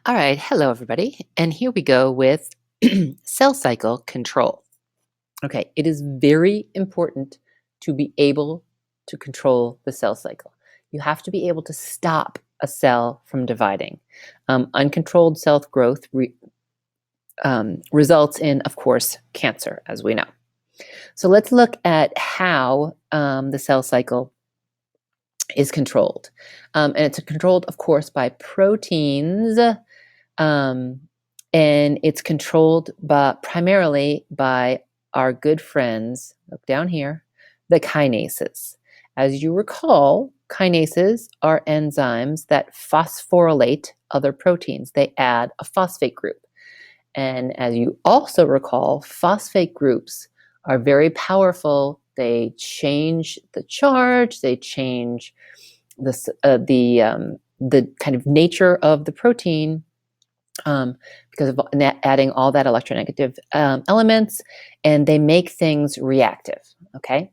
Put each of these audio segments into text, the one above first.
All right, hello everybody. And here we go with cell cycle control. Okay, it is very important to be able to control the cell cycle. You have to be able to stop a cell from dividing. Uncontrolled cell growth results in, of course, cancer, as we know. So let's look at how the cell cycle is controlled. And it's controlled, of course, by proteins. And it's controlled primarily by our good friends, look down here, the kinases. As you recall, kinases are enzymes that phosphorylate other proteins. They add a phosphate group. And as you also recall, phosphate groups are very powerful. They change the charge, they change the kind of nature of the protein, because of adding all that electronegative elements, and they make things reactive, okay?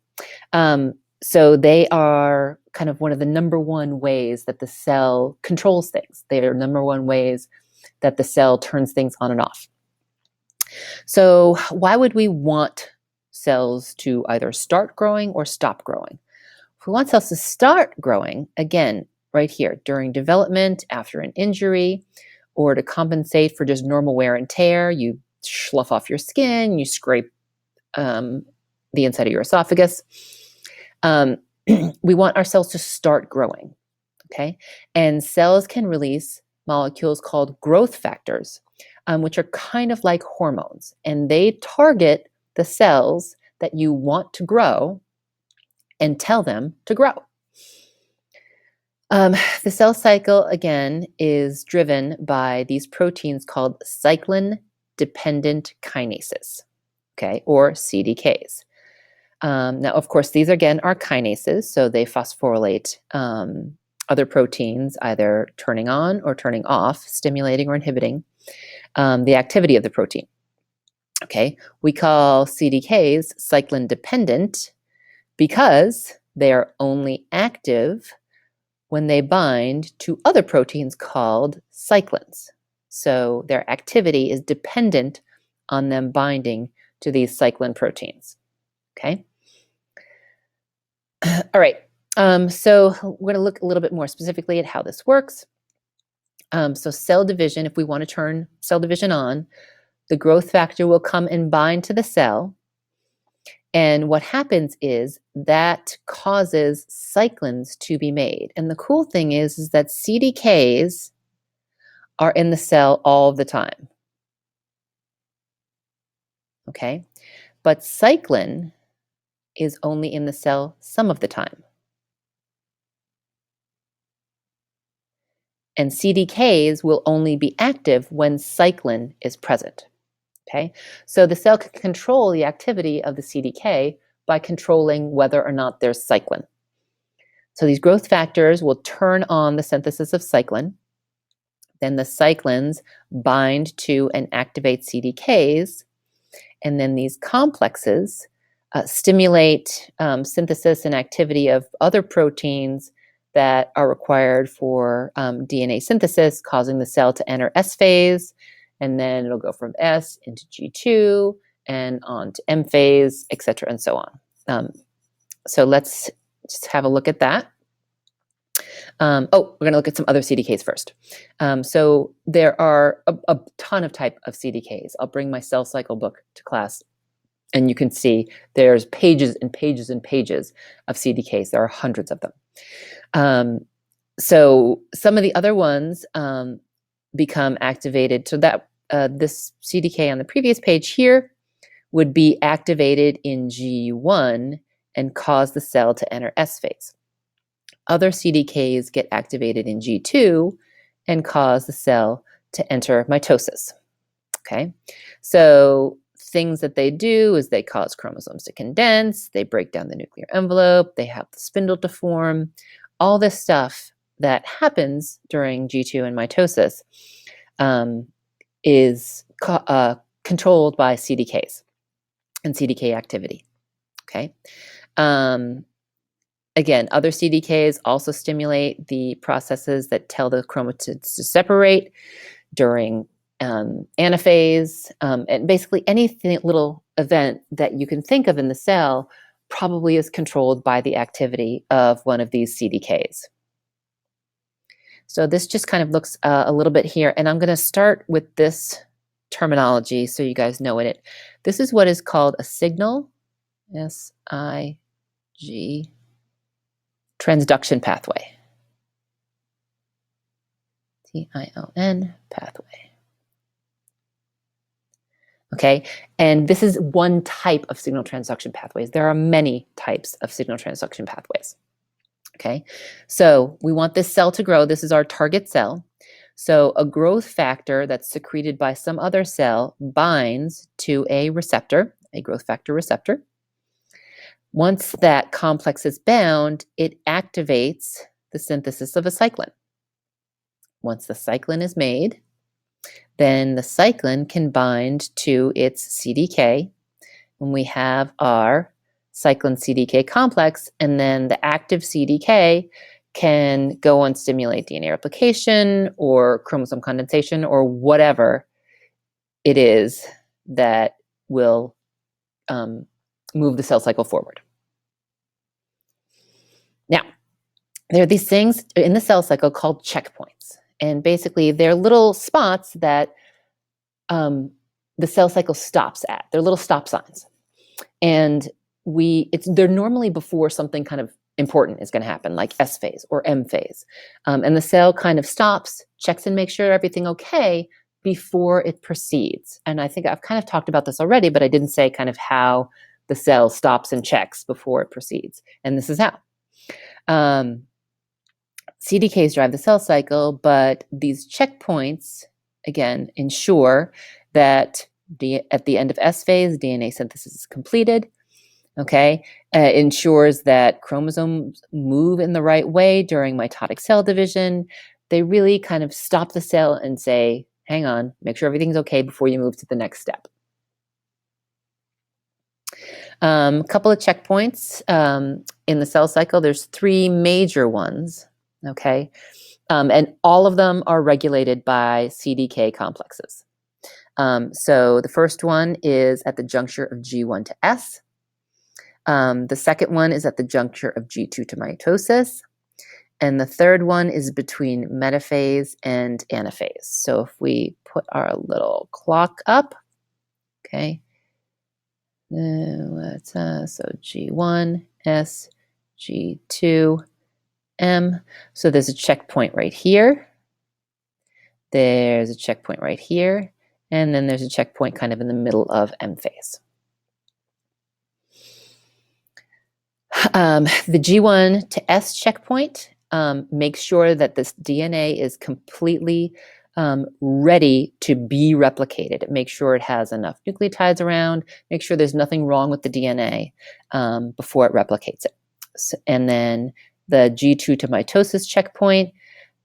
So they are kind of one of the number one ways that the cell controls things. They are number one ways that the cell turns things on and off. So why would we want cells to either start growing or stop growing? If we want cells to start growing, again, right here, during development, after an injury, or to compensate for just normal wear and tear, you slough off your skin, you scrape the inside of your esophagus. We want our cells to start growing, okay? And cells can release molecules called growth factors, which are kind of like hormones, and they target the cells that you want to grow and tell them to grow. The cell cycle, again, is driven by these proteins called cyclin-dependent kinases, okay, or CDKs. Now, of course, these, again, are kinases, so they phosphorylate other proteins, either turning on or turning off, stimulating or inhibiting the activity of the protein. Okay, we call CDKs cyclin-dependent because they are only active when they bind to other proteins called cyclins. So their activity is dependent on them binding to these cyclin proteins. Okay? All right. So we're going to look a little bit more specifically at how this works. So cell division, if we want to turn cell division on, the growth factor will come and bind to the cell. And what happens is that causes cyclins to be made. And the cool thing is that CDKs are in the cell all the time. Okay? But cyclin is only in the cell some of the time. And CDKs will only be active when cyclin is present. Okay? So the cell can control the activity of the CDK by controlling whether or not there's cyclin. So these growth factors will turn on the synthesis of cyclin. Then the cyclins bind to and activate CDKs. And then these complexes stimulate synthesis and activity of other proteins that are required for DNA synthesis, causing the cell to enter S phase. And then it'll go from S into G2 and on to M phase, et cetera, and so on. So let's just have a look at that. We're going to look at some other CDKs first. So there are a ton of type of CDKs. I'll bring my cell cycle book to class, and you can see there's pages and pages and pages of CDKs. There are hundreds of them. So some of the other ones become activated, so that this CDK on the previous page here would be activated in G1 and cause the cell to enter S phase. Other CDKs get activated in G2 and cause the cell to enter mitosis. Okay, so things that they do is they cause chromosomes to condense, they break down the nuclear envelope, they have the spindle to form. All this stuff that happens during G2 and mitosis is controlled by CDKs and CDK activity. Okay. Again, other CDKs also stimulate the processes that tell the chromatids to separate. during anaphase, and basically anything little event that you can think of in the cell probably is controlled by the activity of one of these CDKs. So this just kind of looks a little bit here, and I'm going to start with this terminology so you guys know it. This is what is called a signal, S-I-G, transduction pathway. T-I-O-N, pathway. Okay, and this is one type of signal transduction pathways. There are many types of signal transduction pathways. Okay, so we want this cell to grow. This is our target cell. So a growth factor that's secreted by some other cell binds to a receptor, a growth factor receptor. Once that complex is bound, it activates the synthesis of a cyclin. Once the cyclin is made, then the cyclin can bind to its CDK, and we have our cyclin CDK complex, and then the active CDK can go and stimulate DNA replication or chromosome condensation or whatever it is that will move the cell cycle forward. Now, there are these things in the cell cycle called checkpoints. And basically, they're little spots that the cell cycle stops at. They're little stop signs. And they're normally before something kind of important is going to happen, like S phase or M phase. And the cell kind of stops, checks and makes sure everything okay before it proceeds. And I think I've kind of talked about this already, but I didn't say kind of how the cell stops and checks before it proceeds. And this is how. CDKs drive the cell cycle, but these checkpoints, again, ensure that at the end of S phase, DNA synthesis is completed. Okay, ensures that chromosomes move in the right way during mitotic cell division. They really kind of stop the cell and say, hang on, make sure everything's okay before you move to the next step. A couple of checkpoints in the cell cycle. There's three major ones, okay? And all of them are regulated by CDK complexes. So the first one is at the juncture of G1 to S. The second one is at the juncture of G2 to mitosis. And the third one is between metaphase and anaphase. So if we put our little clock up, okay, so G1, S, G2, M. So there's a checkpoint right here. There's a checkpoint right here. And then there's a checkpoint kind of in the middle of M phase. The G1 to S checkpoint makes sure that this DNA is completely ready to be replicated. It makes sure it has enough nucleotides around, make sure there's nothing wrong with the DNA before it replicates it. And then the G2 to mitosis checkpoint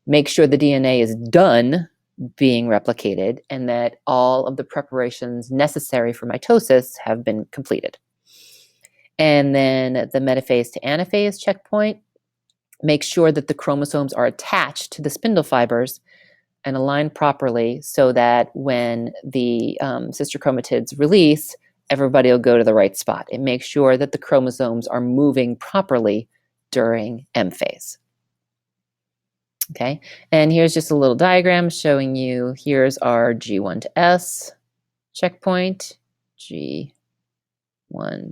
makes sure the DNA is done being replicated and that all of the preparations necessary for mitosis have been completed. And then the metaphase to anaphase checkpoint makes sure that the chromosomes are attached to the spindle fibers and aligned properly so that when the sister chromatids release, everybody will go to the right spot. It makes sure that the chromosomes are moving properly during M phase. Okay, and here's just a little diagram showing you, here's our G1 to S checkpoint, G1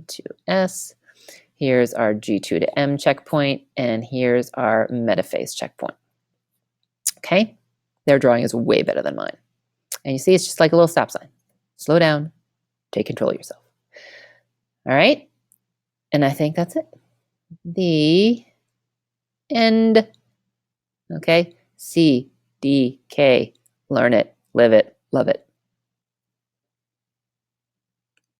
to S. Here's our G2 to M checkpoint, and here's our metaphase checkpoint. Okay, their drawing is way better than mine. And you see, it's just like a little stop sign. Slow down, take control of yourself. All right, and I think that's it. The end. Okay, CDK, learn it, live it, love it.